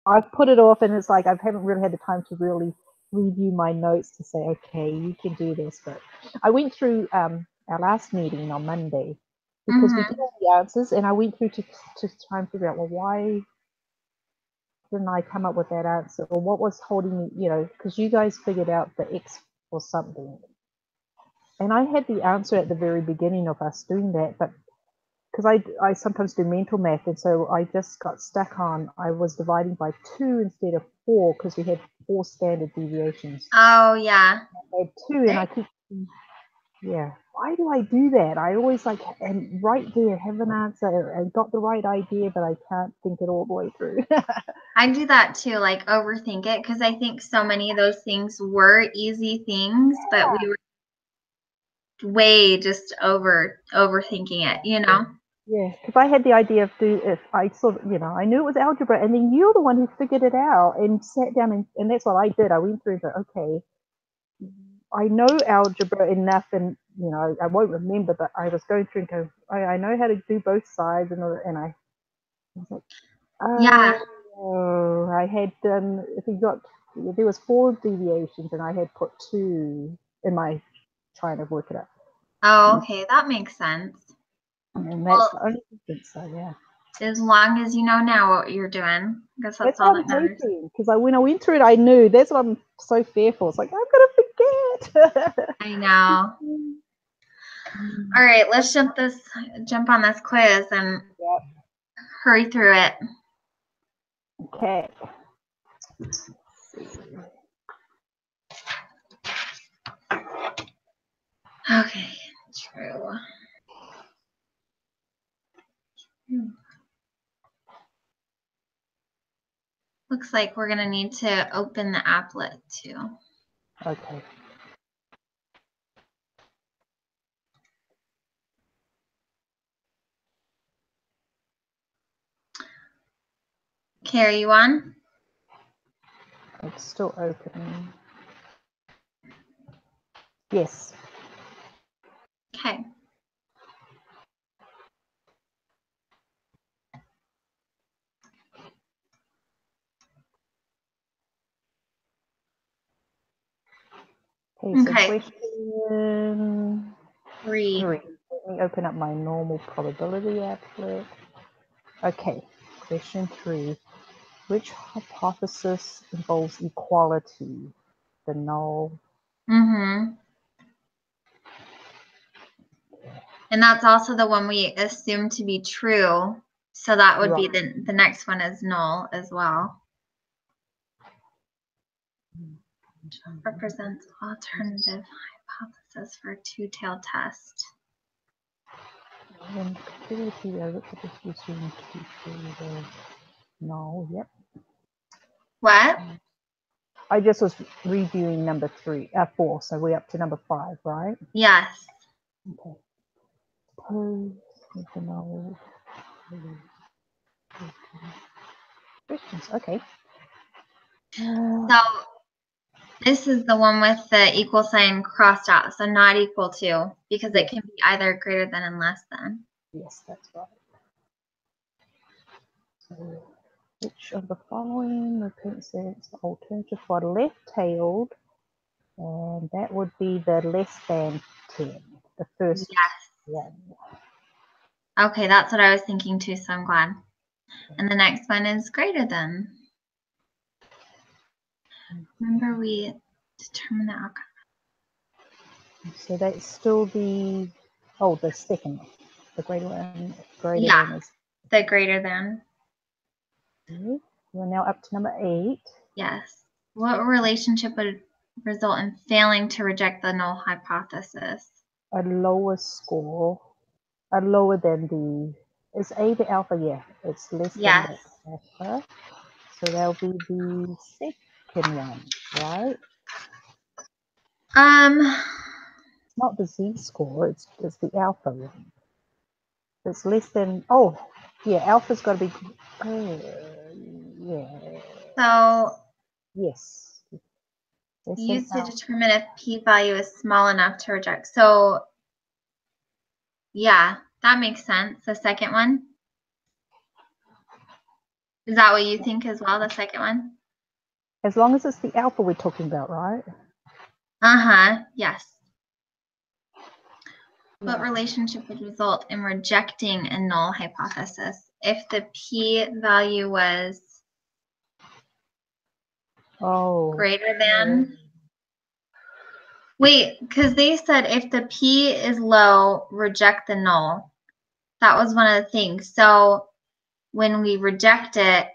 I've put it off, and it's like I haven't really had the time to really review my notes to say, okay, you can do this. But I went through our last meeting on Monday because we did all the answers, and I went through to try and figure out, well, why didn't I come up with that answer, or what was holding me, you know, because you guys figured out the X or something. And I had the answer at the very beginning of us doing that, but because I sometimes do mental math, and so I just got stuck on, I was dividing by 2 instead of 4 because we had 4 standard deviations. Oh, yeah. I had 2, and I keep, yeah, why do I do that? I always like, and right there, have an answer and got the right idea, but I can't think it all the way through. I do that too, like overthink it, because I think so many of those things were easy things, but we were way just overthinking it, you know? Yeah, because I had the idea of if I sort of, you know, I knew it was algebra, and then you're the one who figured it out and sat down, and that's what I did. I went through the, okay, I know algebra enough, and you know, I won't remember, but I was going through and go, I know how to do both sides, and I was like, Yeah. oh, I had done, if you got, there was 4 deviations, and I had put 2 in my trying to work it out. Oh, okay. That makes sense. And that's the only difference, so yeah. As long as you know now what you're doing, I guess that's That's all what I'm that matters. hoping, because when I went through it, I knew. That's what I'm so fearful. It's like, I'm going to forget. I know. All right, let's jump on this quiz and hurry through it. Okay. Okay, true. Looks like we're going to need to open the applet too. Okay. Okay, are you on? It's still open. Yes. Okay. Okay, so Okay. question 3. 3. Let me open up my normal probability applet. Okay, question 3. Which hypothesis involves equality? The null. Mm-hmm. And that's also the one we assume to be true. So that would be the next one is null as well. Represents alternative hypothesis for a two-tailed test. No, yep. What? I just was reviewing number 4, so we're up to number 5, right? Yes. Okay. Suppose the null. Questions. Okay. So this is the one with the equal sign crossed out, so not equal to, because it can be either greater than and less than. Yes, that's right. So, which of the following represents the alternative for left-tailed? And that would be the less than 10, the first one. Okay, that's what I was thinking too, so I'm glad. And the next one is greater than. Remember we determined the outcome. So that's still the second one. The greater one, greater than is. The greater than. Okay. We're now up to number 8. Yes. What relationship would result in failing to reject the null hypothesis? A lower score, lower than the, is A the alpha? Yeah, it's less than the alpha. So that'll be the second one, right? It's not the z-score, it's the alpha one. It's less than, alpha's got to be, So yes. used to determine if p-value is small enough to reject. So yeah, that makes sense. The second one? Is that what you think as well, the second one? As long as it's the alpha we're talking about, right? Yes. What relationship would result in rejecting a null hypothesis if the p-value was greater than? Wait, because they said if the p is low, reject the null. That was one of the things. So when we reject it,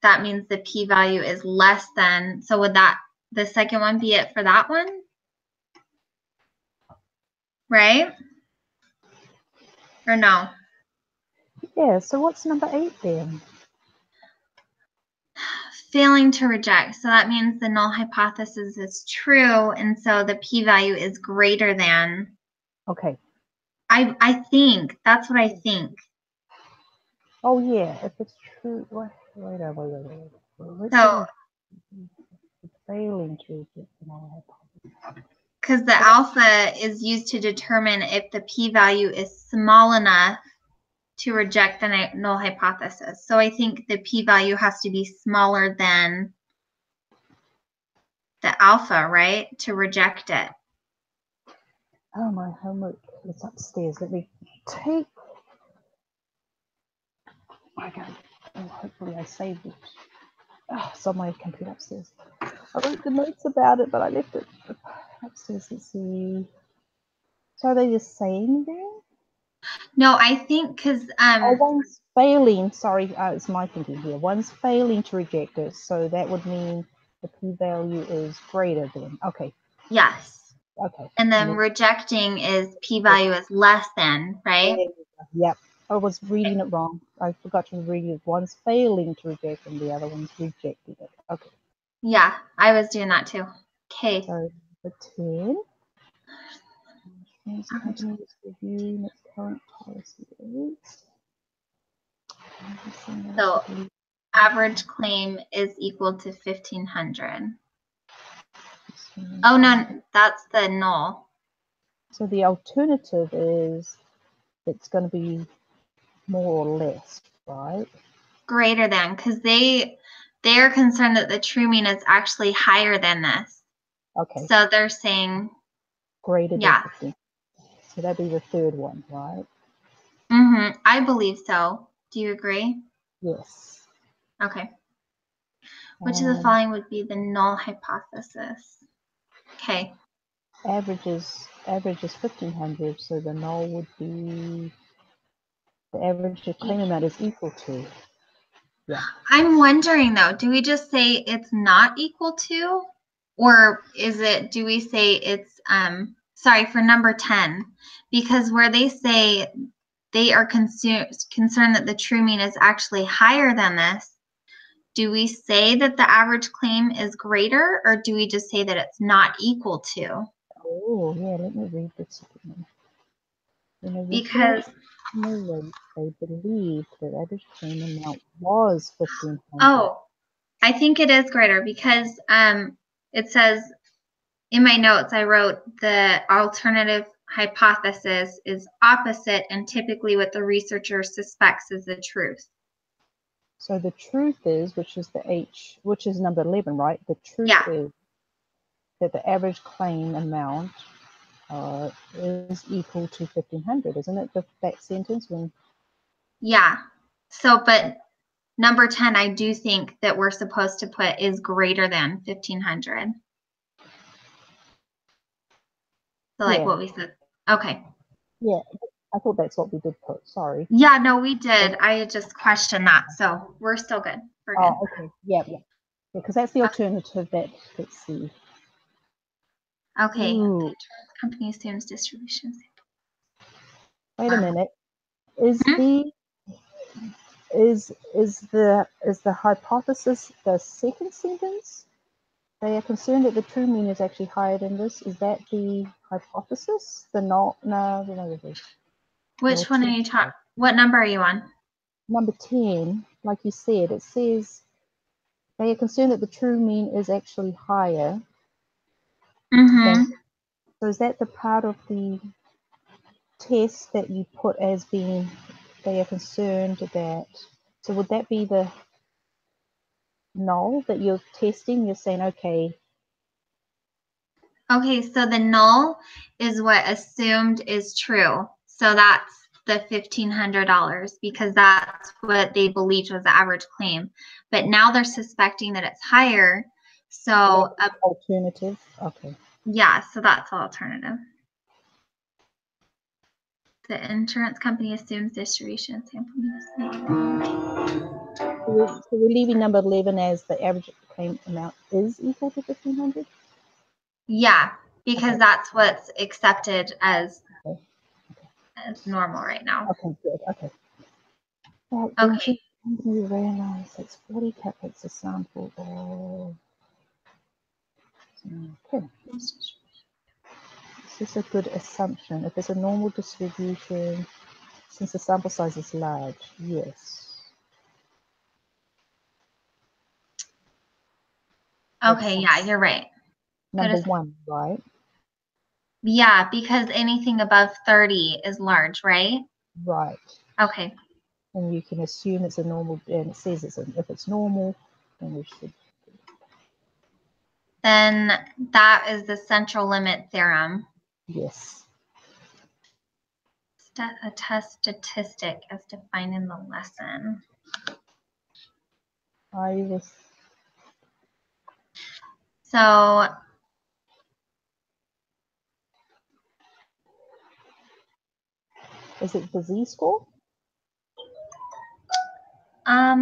that means the p-value is less than. So would that the second one be it for that one? Right? Or no? Yeah, so what's number 8 then? Failing to reject. So that means the null hypothesis is true, and so the p-value is greater than. Okay. I think. That's what I think. Oh, yeah, if it's true. Wait. So, failing to reject the null hypothesis. because the alpha is used to determine if the p-value is small enough to reject the null hypothesis. So I think the p-value has to be smaller than the alpha, right, to reject it. Oh, my homework is upstairs. Let me take. Okay. Oh, hopefully I saved it. Oh, it's on my computer upstairs. I wrote the notes about it, but I left it upstairs. Let's see. So are they just saying there? No, I think because one's failing. Sorry, it's my thinking here. One's failing to reject it, so that would mean the p-value is greater than. Okay. yes. Okay. And then rejecting is p-value is less than, right? Yep. I was reading it wrong. I forgot to read it. One's failing to reject and the other one's rejecting it. Okay. Yeah, I was doing that too. Okay. So the 10. Insurance companies reviewing its current policy. So average claim is equal to 1,500. Oh no, that's the null. So the alternative is it's going to be more or less, right? Greater than, because they are concerned that the true mean is actually higher than this. Okay. So they're saying greater than 15. So that'd be the third one, right? I believe so. Do you agree? Yes. Okay. Which of the following would be the null hypothesis? Okay. Average is 1,500, so the null would be the average claim amount is equal to. Yeah. I'm wondering though, do we just say it's not equal to, or is it? Do we say it's sorry for number 10, because where they say they are concerned that the true mean is actually higher than this. Do we say that the average claim is greater, or do we just say that it's not equal to? Oh, yeah, let me read this again. Because they believed that average claim amount was 1,500. oh, I think it is greater because it says in my notes I wrote the alternative hypothesis is opposite and typically what the researcher suspects is the truth. So the truth is, which is number 11, right? The truth is that the average claim amount is equal to 1,500, isn't it? That sentence when. Yeah. So, but number 10, I do think that we're supposed to put is greater than 1,500. So, like what we said. Okay. Yeah, I thought that's what we did put. Sorry. Yeah, no, we did. I just questioned that. So we're still good. We're good. Oh, okay. Yeah. Because that's the alternative that, let's see. Okay. Ooh. Company assumes distributions. Wait a minute. Is the hypothesis the second sentence? They are concerned that the true mean is actually higher than this. Is that the hypothesis? No. Which one are you talking? What number are you on? Number 10, like you said, it says they are concerned that the true mean is actually higher. So is that the part of the test that you put as being they are concerned that? So would that be the null that you're testing? You're saying, okay. Okay, so the null is what assumed is true. So that's the $1,500 because that's what they believed was the average claim. But now they're suspecting that it's higher. So Alternative. Okay. yeah, so that's alternative. The insurance company assumes distribution sample. So we're leaving number 11 as the average claim amount is equal to 1,500? Yeah, because okay. that's what's accepted as, okay. as normal right now. Okay, good. Okay. Okay. We realize it's 40 caplets a sample of. Okay. This is a good assumption. If it's a normal distribution, since the sample size is large, yes. Okay, yeah, you're right. Number one, right? Yeah, because anything above 30 is large, right? Right. Okay. And you can assume it's a normal, and it says if it's normal, then we should. Then that is the central limit theorem. Yes. A test statistic as defined in the lesson. So is it the Z-score? I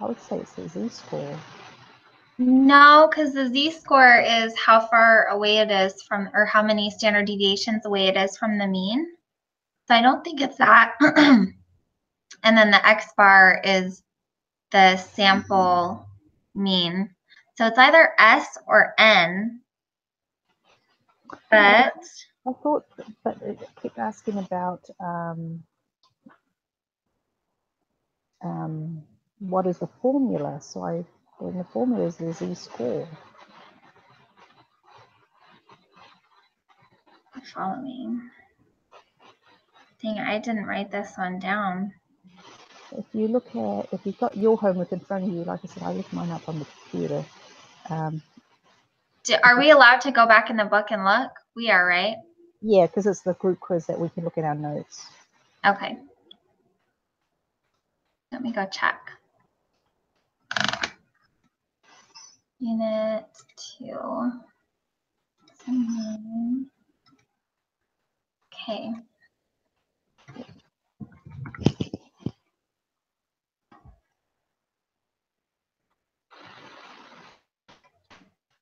would say it's the Z-score. No, because the Z-score is how far away it is from, or how many standard deviations away it is from the mean. So I don't think it's that. And then the X-bar is the sample mean. So it's either S or N. But I thought, but it kept asking about what is the formula? So when the formula is the Z-score. Follow me. Dang, I didn't write this one down. If you look at, if you've got your homework in front of you, like I said, I looked mine up on the computer. Are we allowed to go back in the book and look? We are, right? Yeah, because it's the group quiz that we can look at our notes. Okay. Let me go check. Unit 2. Okay.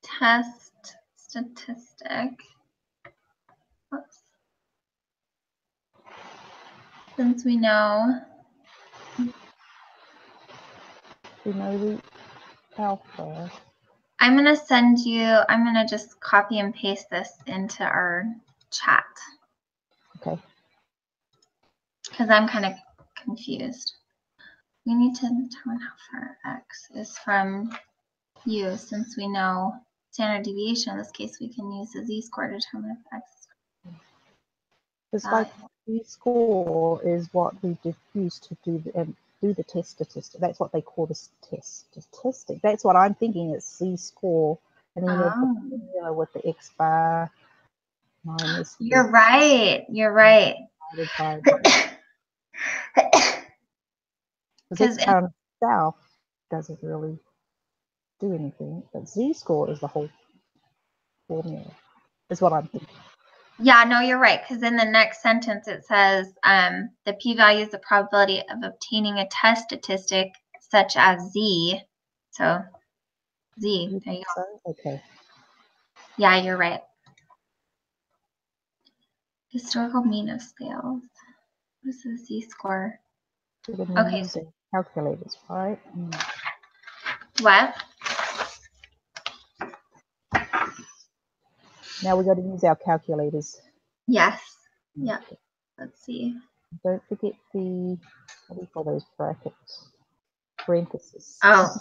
Test statistic. Oops. Since we know. We know the alpha. I'm going to send you, I'm going to just copy and paste this into our chat. Okay. Because I'm kind of confused. We need to determine how far X is from U, since we know standard deviation. In this case, we can use the Z-score to determine if X is. It's like Z-score is what we use to do the test statistic. That's what they call this test statistic. That's what I'm thinking. It's Z-score, and then you have the formula with the X bar minus. You're right. You're right. Because X bar itself doesn't really do anything, but Z-score is the whole formula. Is what I'm thinking. Yeah, no, you're right. Because in the next sentence it says the p-value is the probability of obtaining a test statistic such as Z. So Z. There you go. Okay. Yeah, you're right. Historical mean of sales. What is the Z-score? Okay. Using calculators, right? What? Now we got to use our calculators. Yes. Yeah. Let's see. Don't forget the, what do you call those brackets? Parentheses. Oh.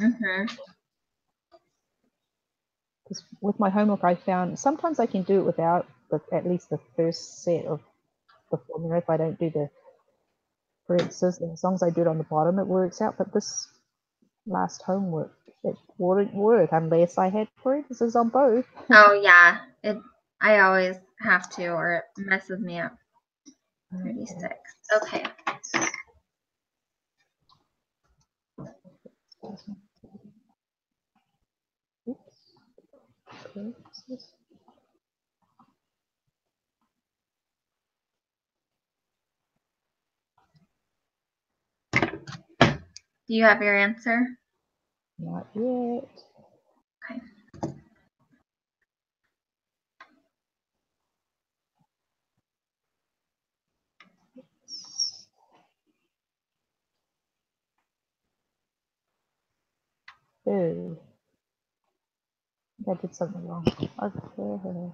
Because with my homework, I found sometimes I can do it without at least the first set of the formula. If I don't do the parentheses, and as long as I do it on the bottom, it works out. But this last homework. It wouldn't work unless I had parentheses on both. Oh yeah, I always have to, or it messes me up. 36. Okay. Oops. Do you have your answer? Not yet. Okay. Oh, I did something wrong. Okay.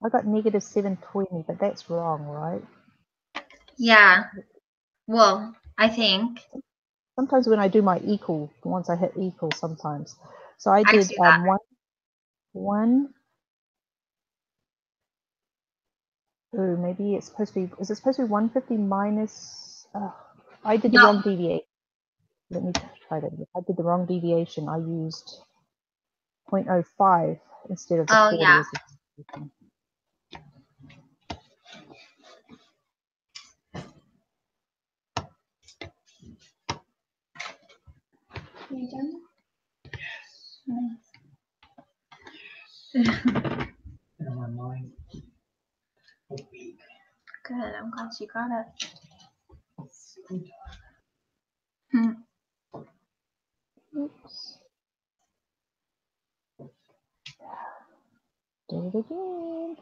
I got negative 720, but that's wrong, right? Yeah. Well, I think. Sometimes when I do my equal, once I hit equal sometimes. So I I did do that. one. Oh, maybe it's supposed to be, is it supposed to be 150 minus, I did the wrong deviation. Let me try that again. I did the wrong deviation. I used 0.05 instead of the 40. Yeah. Are you done? Yes. My mind. Good. I'm glad you got it. Oops. Do it again.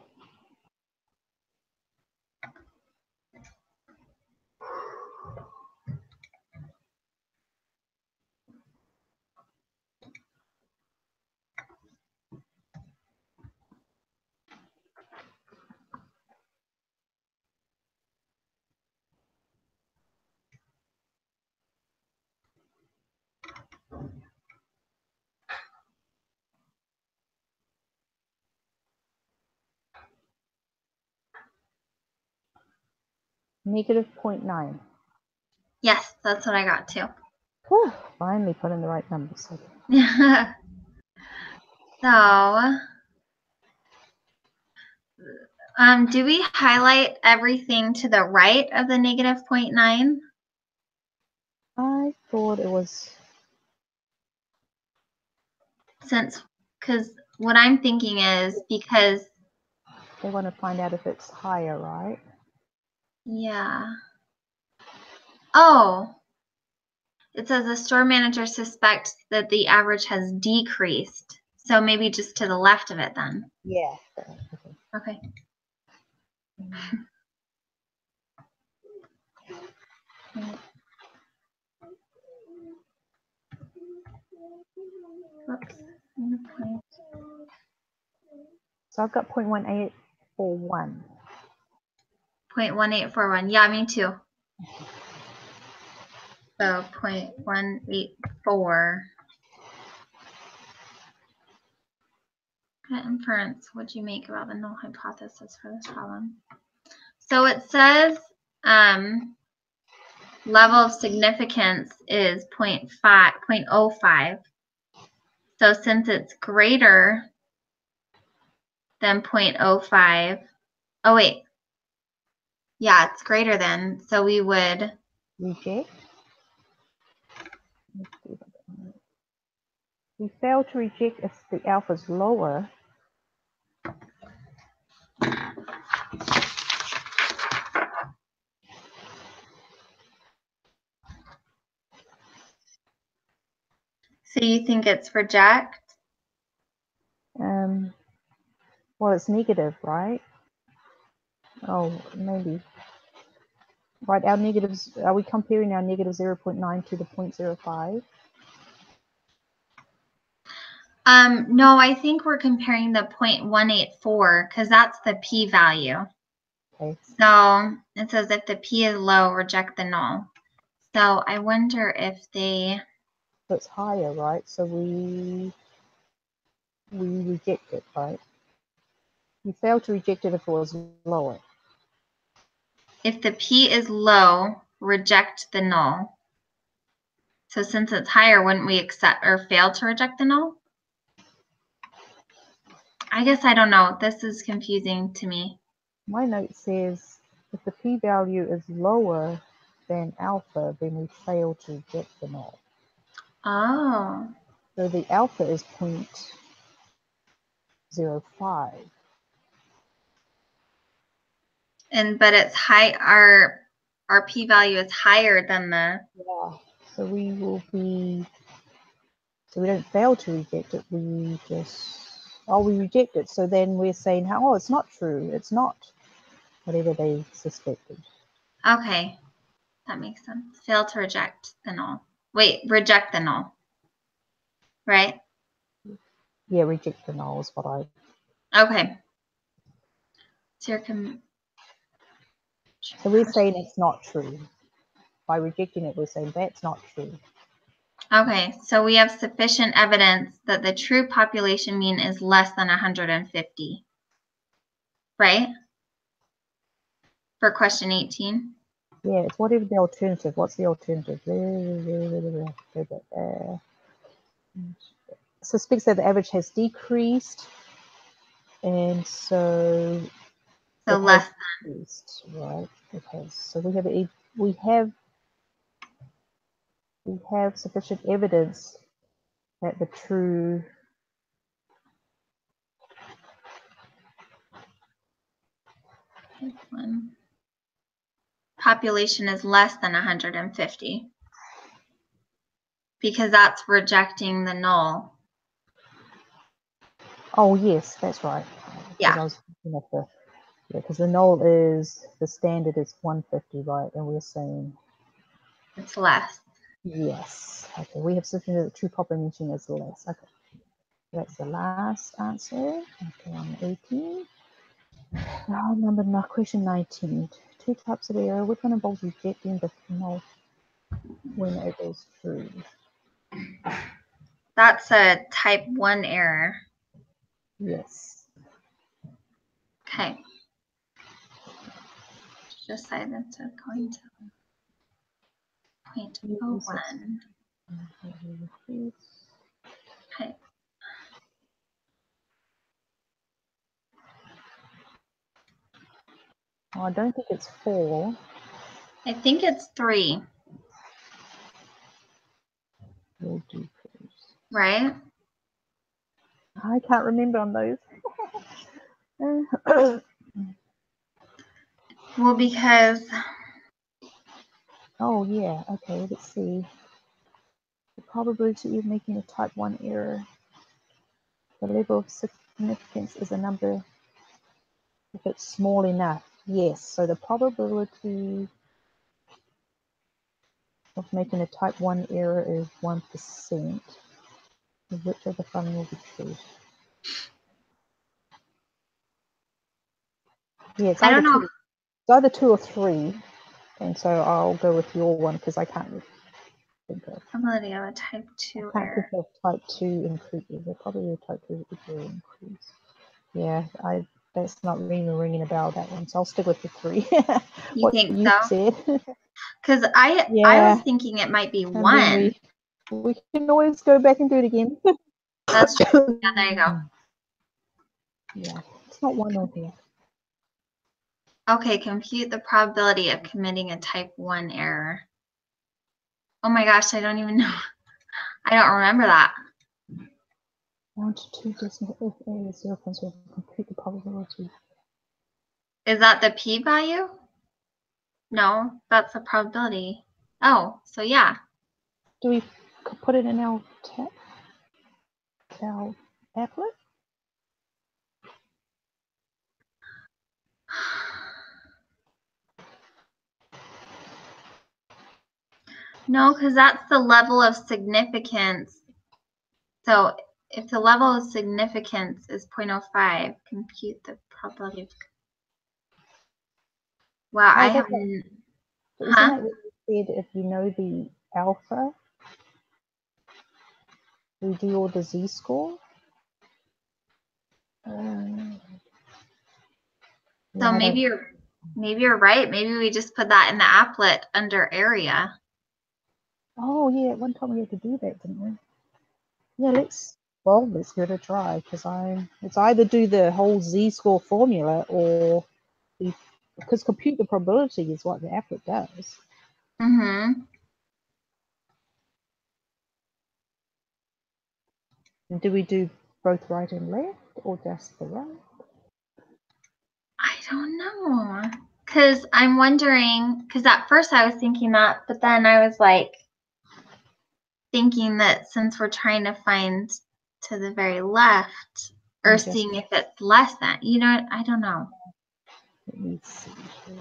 Negative 0.9. Yes, that's what I got too. Whew, finally put in the right numbers. So, do we highlight everything to the right of the negative 0.9? I thought it was, Because what I'm thinking is because, they want to find out if it's higher, right? yeah. Oh, it says the store manager suspects that the average has decreased. So maybe just to the left of it then. Yeah. Okay. Whoops. So I've got 0.1841. 0.1841. Yeah, me too. So 0.184. What inference would you make about the null hypothesis for this problem? So it says level of significance is 0.05. So since it's greater than 0.05, oh wait, yeah, it's greater than, so we would Reject. We fail to reject if the alpha is lower. So you think it's reject? Well, it's negative, right? Oh, maybe. Right, our negatives, are we comparing our negative 0.9 to the 0.05? No, I think we're comparing the 0.184 because that's the p-value. Okay. So it says if the p is low, reject the null. So I wonder if they... So it's higher, right? So we reject it, right? We fail to reject it if it was lower. if the P is low, reject the null. So since it's higher, wouldn't we accept or fail to reject the null? I guess I don't know. This is confusing to me. My note says if the p-value is lower than alpha, then we fail to reject the null. Oh. So the alpha is 0.05. But it's high. Our p-value is higher than the. Yeah. So we will be. So we don't fail to reject it. We just. Oh, we reject it. So then we're saying, oh, it's not true. It's not whatever they suspected. Okay, that makes sense. Fail to reject the null. Wait, reject the null. Right? Yeah, reject the null is what I. Okay. So So we're saying it's not true. By rejecting it, we're saying that's not true. Okay, so we have sufficient evidence that the true population mean is less than 150. Right? For question 18. Yeah, it's whatever the alternative. What's the alternative? Suspects that the average has decreased, and so less than. Decreased, right? Okay, so we have sufficient evidence that the true population is less than 150. Because that's rejecting the null. Oh yes, that's right. Yeah. I was thinking of because the null is the standard is 150, right? And we're saying it's less. Yes. Okay, we have sufficient that the true population is less. Okay, that's the last answer. Okay, on 18. Now question 19. Two types of error. Which one involves rejecting the null when it is true? That's a type 1 error. Yes. Okay. Decide that's going to 0.01. Okay. Oh, I don't think it's 4. I think it's 3. Will decrease. Right? I can't remember on those. Well, because. Oh, yeah. Okay, let's see. The probability of making a type 1 error. The level of significance is a number if it's small enough. Yes, so the probability of making a type 1 error is 1%. Which of the following will be true? Yeah, it's I don't know. It's either 2 or 3. And so I'll go with your one because I can't think of. Probability of a type 2 I can't error. think of type 2 increase. There's probably a type 2 increase. Yeah, that's not really ringing a bell, that one. So I'll stick with the 3. You think you so? said. Because I was thinking it might be 1. We can always go back and do it again. That's true. Yeah, there you go. Yeah, it's not 1 or here. Okay, compute the probability of committing a type 1 error. Oh my gosh, I don't even know. I don't remember that. 1 to 2 decimal if A is 0.0, compute the probability. Is that the p-value? No, that's the probability. Oh, so yeah. Do we put it in our applet? No, because that's the level of significance. So if the level of significance is 0.05, compute the probability of. Wow, I haven't. Isn't that what you said? If you know the alpha, we do all the z-score. So maybe you're. Maybe you're right. Maybe we just put that in the applet under area. Oh yeah, at one time we had to do that, didn't we? Yeah, let's give it a try because it's either do the whole z-score formula or because compute the probability is what the applet does. Mm-hmm. And do we do both right and left or just the right? I don't know. Because I'm wondering, because at first I was thinking that, but then I was like thinking that since we're trying to find to the very left or Just, seeing if it's less than, you know, I don't know. let me see here.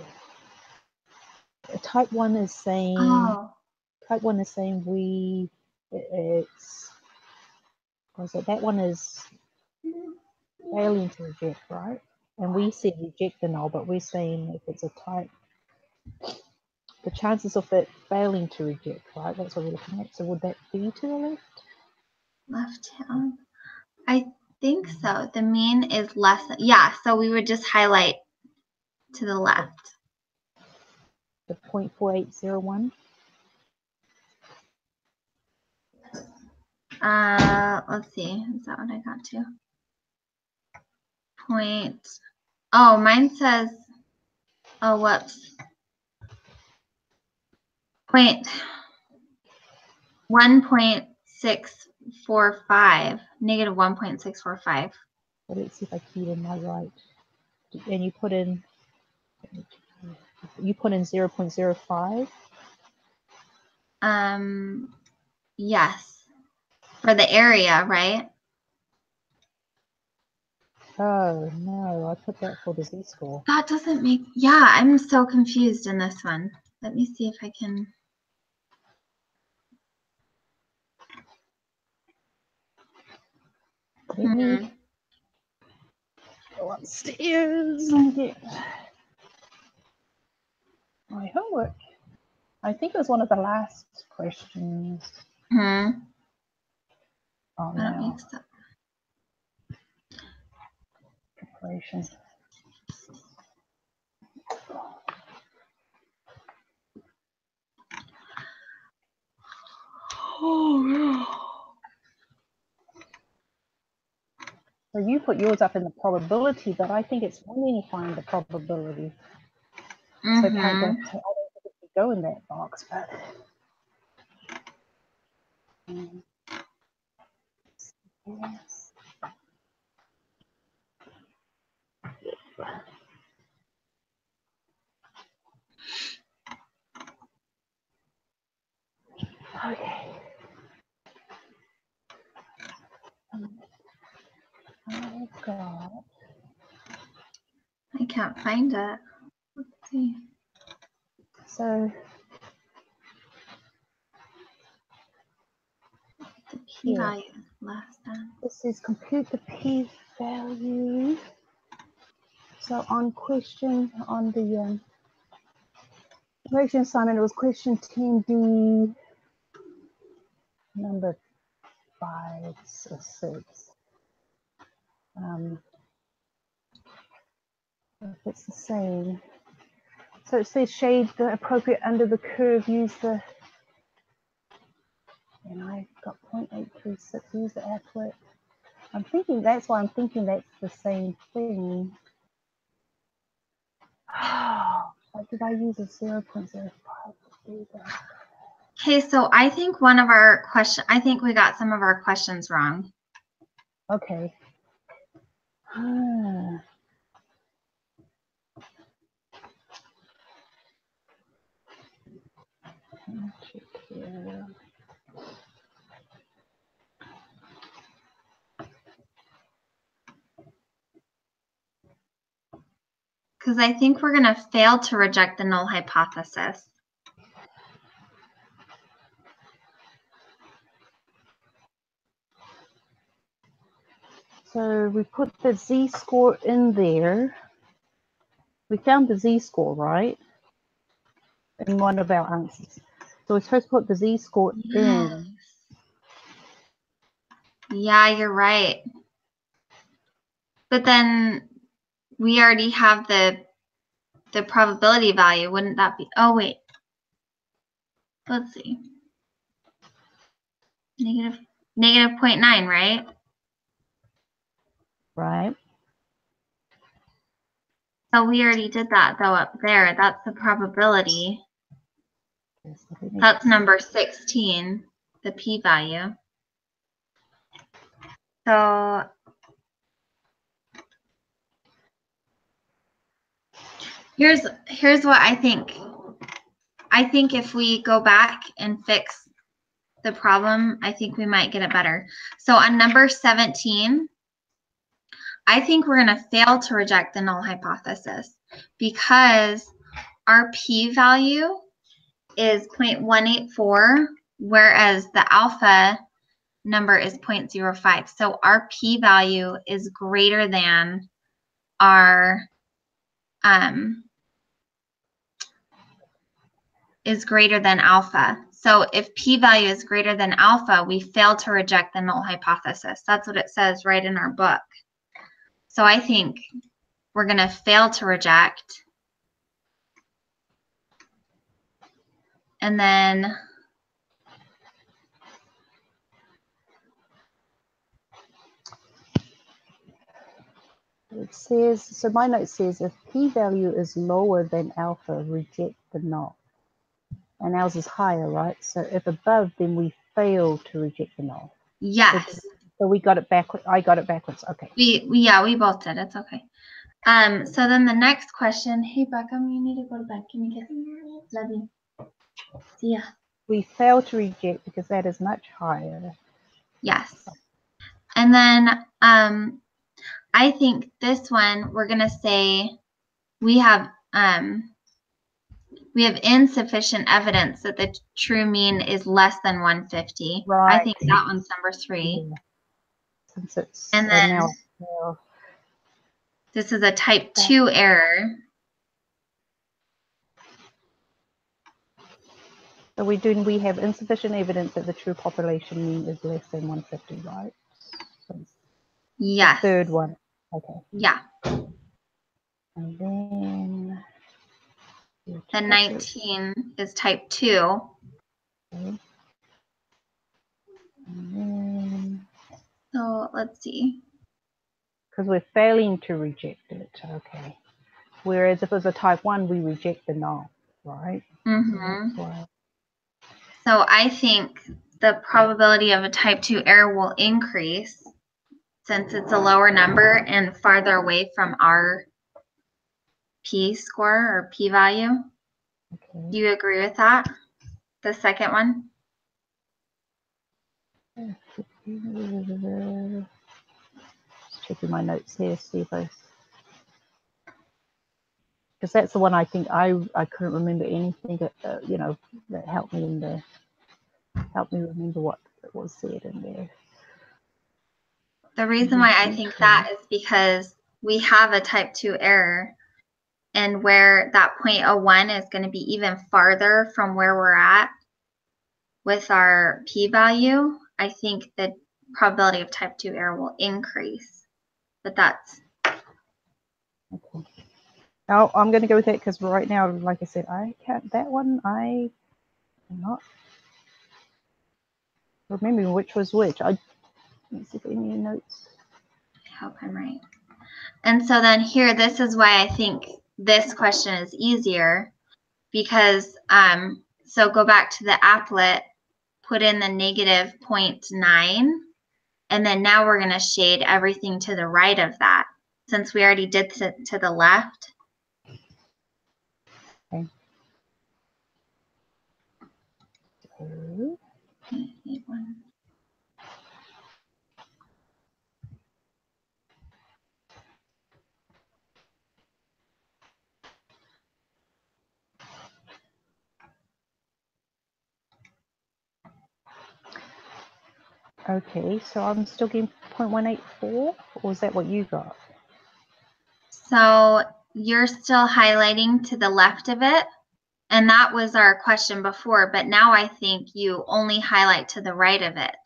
Type 1 is saying it's was it that one is failing to reject, right? And we said reject the null, but we're saying if it's a type, the chances of it failing to reject, right? That's what we're looking at. So would that be to the left? Left hand. I think so. The mean is less than, yeah, so we would just highlight to the left. The 0.4801? Let's see. Is that what I got to? Oh, mine says, oh, whoops. Point 1.645, negative 1.645. But let's see if I keyed in my right. And you put in 0.05? Yes. For the area, right? Oh no, I put that for the z-score. That doesn't make, yeah, I'm so confused in this one. Let me see if I can. Let me go upstairs and get my homework. I think it was one of the last questions. Oh, I don't no. think so. Preparation. Oh, no. So you put yours up in the probability, but I think it's only find the probability. So I don't think it could go in that box, but yes. Okay. I've got. I can't find it. Let's see. So The p-value is less than. this is compute the p-value. So on the assignment, it was question 10D, number 5 or 6. If it's the same. So it says shade the appropriate under the curve, use the, and I've got 0.836, use the applet. That's why I'm thinking that's the same thing. Like, did I use a 0.05? Okay, so I think I think we got some of our questions wrong. Okay. Check here. Because I think we're going to fail to reject the null hypothesis. So we put the z-score in there. We found the z-score, right? In one of our answers. So we're supposed to put the z-score in. Yeah, you're right. But then we already have the the probability value, wouldn't that be, oh wait, let's see. Negative 0.9, right? Right. So we already did that though up there. That's the probability. Yes, I think That's number 16, the p-value. So here's what I think. I think if we go back and fix the problem, I think we might get it better. So on number 17, I think we're going to fail to reject the null hypothesis because our p-value is 0.184, whereas the alpha number is 0.05. So our p-value is greater than our alpha. So if p-value is greater than alpha, we fail to reject the null hypothesis. That's what it says right in our book. So I think we're going to fail to reject. And then it says, so my note says if p-value is lower than alpha, reject the null. And ours is higher, right? So if above, then we fail to reject the null. yes. So we got it backwards. I got it backwards. Okay. We both did. It's okay. So then the next question. Hey, Beckham, you need to go to bed. Can you kiss me? Love you. See ya. We fail to reject because that is much higher. Yes. And then I think this one we're gonna say we have insufficient evidence that the true mean is less than 150. Right. I think that one's number 3. Yeah. Since it's And then now this is a type 2 error. So we have insufficient evidence that the true population mean is less than 150, right? So Yes. the third one. Okay. Yeah. And then The 19 is type 2. Okay. And then, So let's see. because we're failing to reject it. Okay. Whereas if it was a type 1, we reject the null, right? Mm-hmm. So So I think the probability of a type 2 error will increase since it's a lower number and farther away from our p-score or p-value. okay. Do you agree with that? The second one? Just checking my notes here, see if I, because that's the one I think I couldn't remember anything that that helped me remember what was said in there. The reason why I think that is because we have a type 2 error, and where that 0.01 is going to be even farther from where we're at with our p-value, I think the probability of type 2 error will increase. But that's Okay. Now I'm going to go with that because right now, like I said, I can't. That one I am not remembering which was which. Let's see if any notes. I hope I'm right. And so then here, this is why I think this question is easier because, so go back to the applet, put in the negative 0.9, and then now we're going to shade everything to the right of that since we already did to the left. Okay. Okay, so I'm still getting 0.184, or is that what you got? So you're still highlighting to the left of it, and that was our question before, but now I think you only highlight to the right of it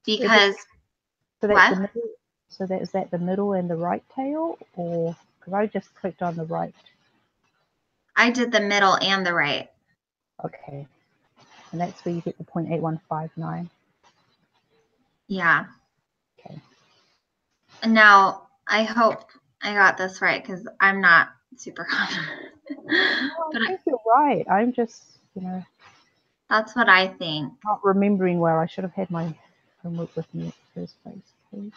because So that's what? the middle. So is that the middle and the right tail, or because I just clicked on the right? I did the middle and the right. Okay. And that's where you get the 0.8159. Yeah. Okay. And now I hope I got this right because I'm not super confident. No, But I think you're right. I'm just, that's what I think. not remembering well. I should have had my homework with me at the first place. Page.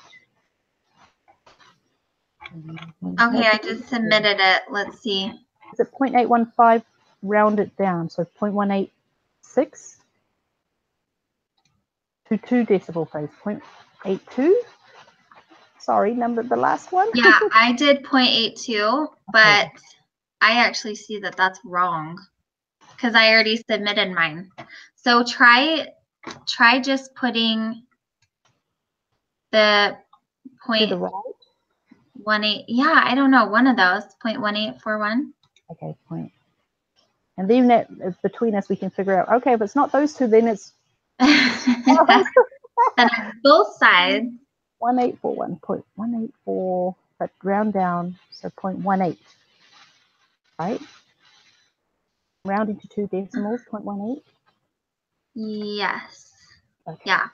Okay, I just submitted it. Let's see. Is it 0.815? Round it down. So 0.186 to 2 decimal place. 0.82. Sorry, the last one. Yeah, I did 0.82, but I actually see that that's wrong because I already submitted mine. So try just putting the To the right. 0.18. Yeah, I don't know. One of those 0.1841. Okay, point. And then that between us, we can figure out. Okay, if it's not those two, then it's Then both sides. 1841.184, but round down, so 0.18, right? Rounding to 2 decimals, 0.18. Yes. Okay. Yeah.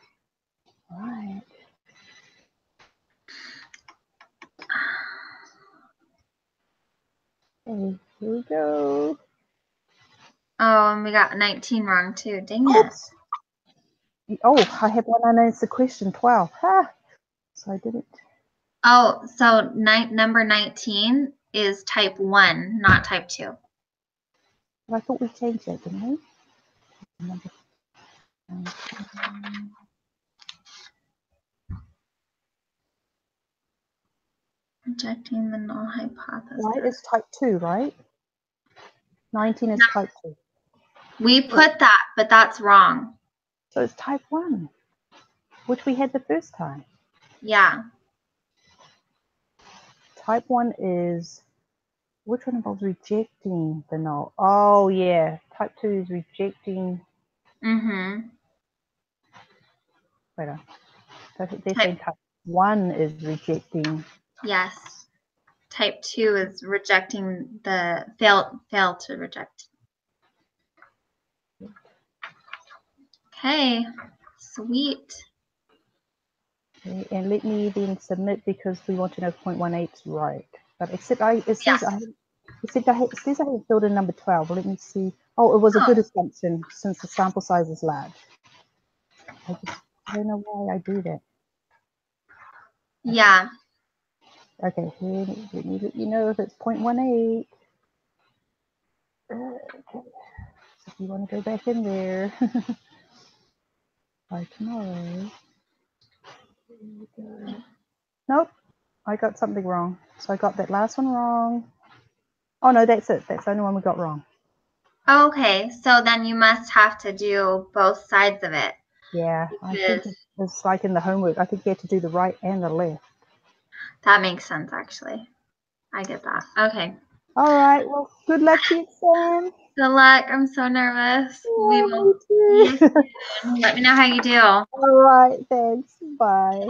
All right. Okay, here we go. Oh, and we got 19 wrong too. Dang it. Oops. Oh, I have one unanswered question, 12. Ha! So I didn't. Oh, so number 19 is type 1, not type 2. But I thought we changed that, didn't we? Number 19. Rejecting the null hypothesis. Right, it's type 2, right? 19 is No. type 2. We put that, but that's wrong. So it's type 1, which we had the first time. Yeah. Type 1 is, which one involves rejecting the null? Oh, yeah. Type 2 is rejecting. Mm-hmm. Wait a minute. They're saying type 1 is rejecting. Yes. Type 2 is rejecting the fail to reject. Okay. Sweet. Okay, and let me then submit because we want to know if 0.18 is right. But except it says I haven't filled in number 12. Well, let me see. Oh, it was a good assumption since the sample size is large. I don't know why I do that. Yeah. Okay, here, let me let you know if it's 0.18. Okay, so if you want to go back in there by tomorrow. Nope, I got something wrong. So I got that last one wrong. Oh no, that's it. That's the only one we got wrong. Okay, so then you must have to do both sides of it. Yeah, I think it's like in the homework. I think you have to do the right and the left. That makes sense, actually. I get that. Okay. All right. Well, good luck to you, Sam. Good luck. I'm so nervous. We Yeah, will me see you too. soon. Let me know how you do. All right. Thanks. Bye.